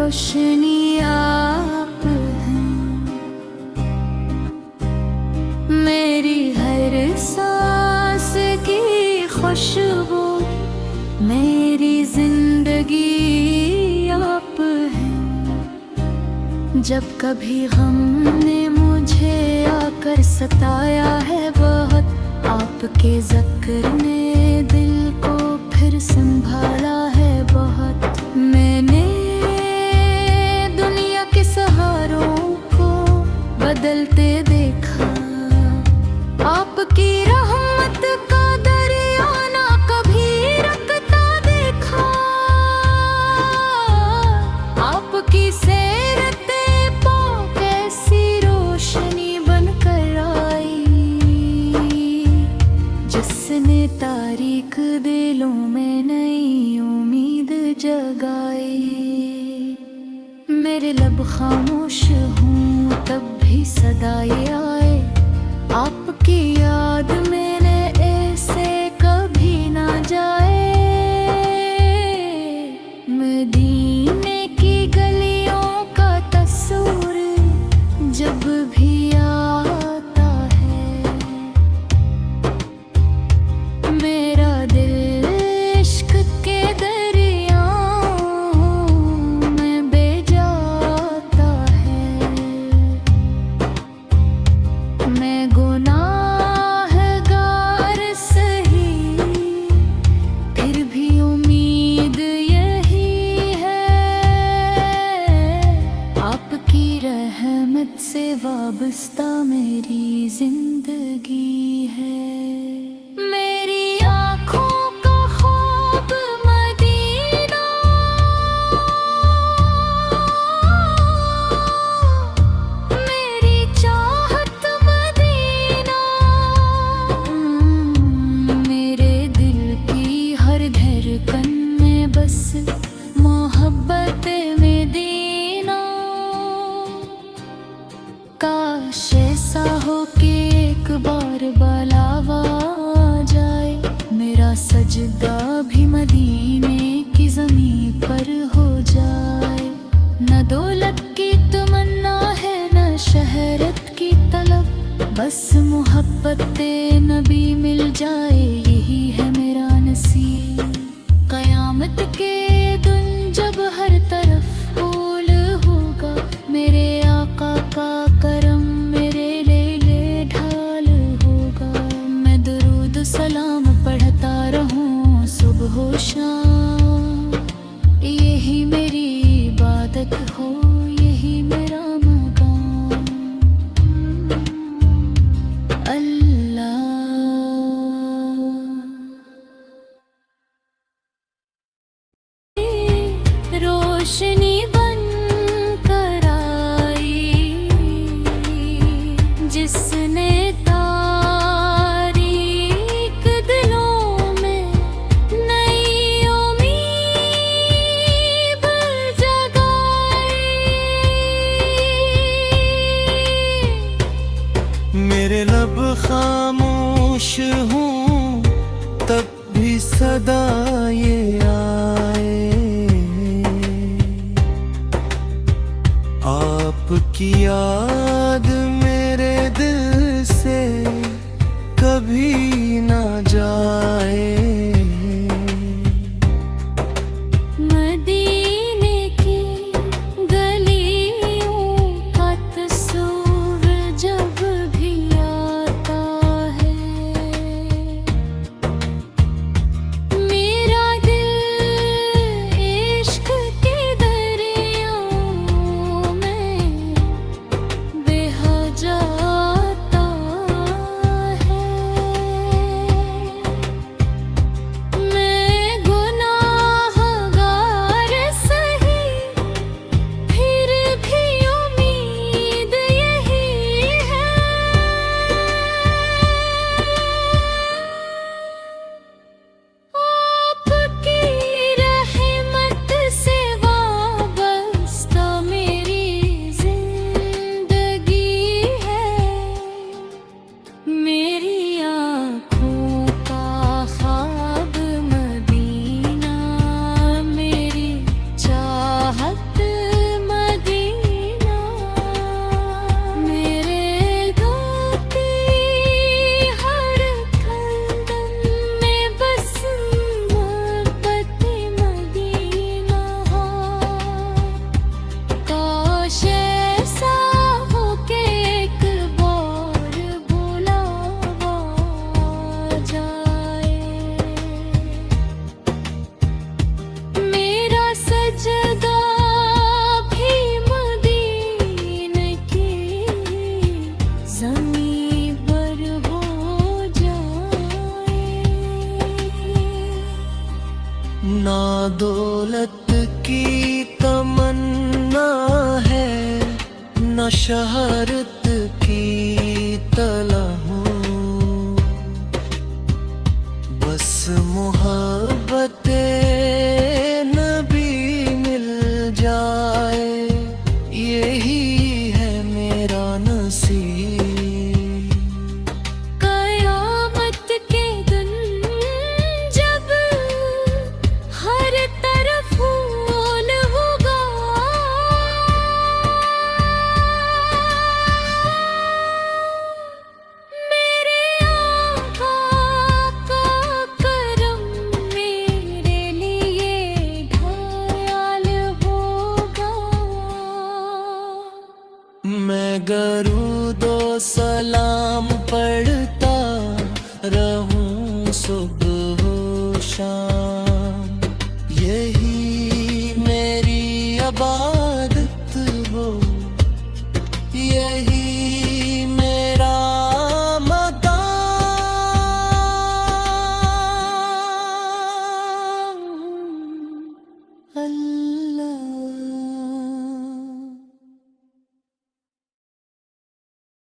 रोशनी आप हैं, मेरी हर सांस की खुशबू, मेरी जिंदगी आप हैं। जब कभी गम ने मुझे आकर सताया है बहुत, आपके ज़िक्र ने दिल को फिर संभाला है बहुत। मैंने दुनिया के सहारों को बदलते देखा, आपकी रहमत का दरिया ना कभी रुकता देखा। आपकी सैरते पाँव कैसी रोशनी बनकर आई, जिसने तारीक दिलों में नई उम्मीद जगाई। मेरे लब खामोश हूँ तब भी सदाए आए, आपकी याद मैंने ऐसे कभी ना जाए। मदीने की गलियों का तस्वीर जब भी आता है, मेरा दिल इश्क के दरियाओं में बह जाता है। मैं गुनाहगार सही, फिर भी उम्मीद यही है, आपकी रहमत से वाबस्ता मेरी जिंदगी है। मेरी आँखों का ख्वाब मदीना, मेरी चाहत मदीना, मेरे दिल की हर धड़कन में बस मोहब्बत मदीना। काश ऐसा हो कि एक बार बुलावा आ जाए, मेरा सजदा भी मदीने की ज़मीन पर हो जाए। न दौलत की तमन्ना है न शहरत की तलब, बस मोहब्बत नबी मिल जाए, यही है मेरा नसीब। क़यामत के दिन जब हर तरफ फूल होगा, मेरे आका का करम मेरे लिए ढाल होगा। मैं दुरूद सलाम पढ़ता रहूं सुबह व शाम, यही मेरी इबादत हो, यही मेरा मकाम। अल्लाह रोशनी बन कर आई, जिसने तारीक दिलों में नई उम्मीद जगाई। मेरे लब खामोश हूँ तब भी सदा ये आए, आपकी याद मेरे दिल से कभी ना जाए। मदीने की गलियों का तस्वीर जब भी आता है, मेरा दिल इश्क के दरियाओं में शहादत की तमन्ना है, न शहरत की तलब हूँ। बस मोहब्बते नबी मिल जाए, यही है मेरा नसीब। कयामत के दिन जब हर तरफ फूल होगा, मेरे आका का करम मेरे लिए ढाल होगा। मैं दरूदो सलाम पढ़ता रहूं सुबह शाम, यही मेरी इबादत हो, यही मेरा मकाम। अल्लाह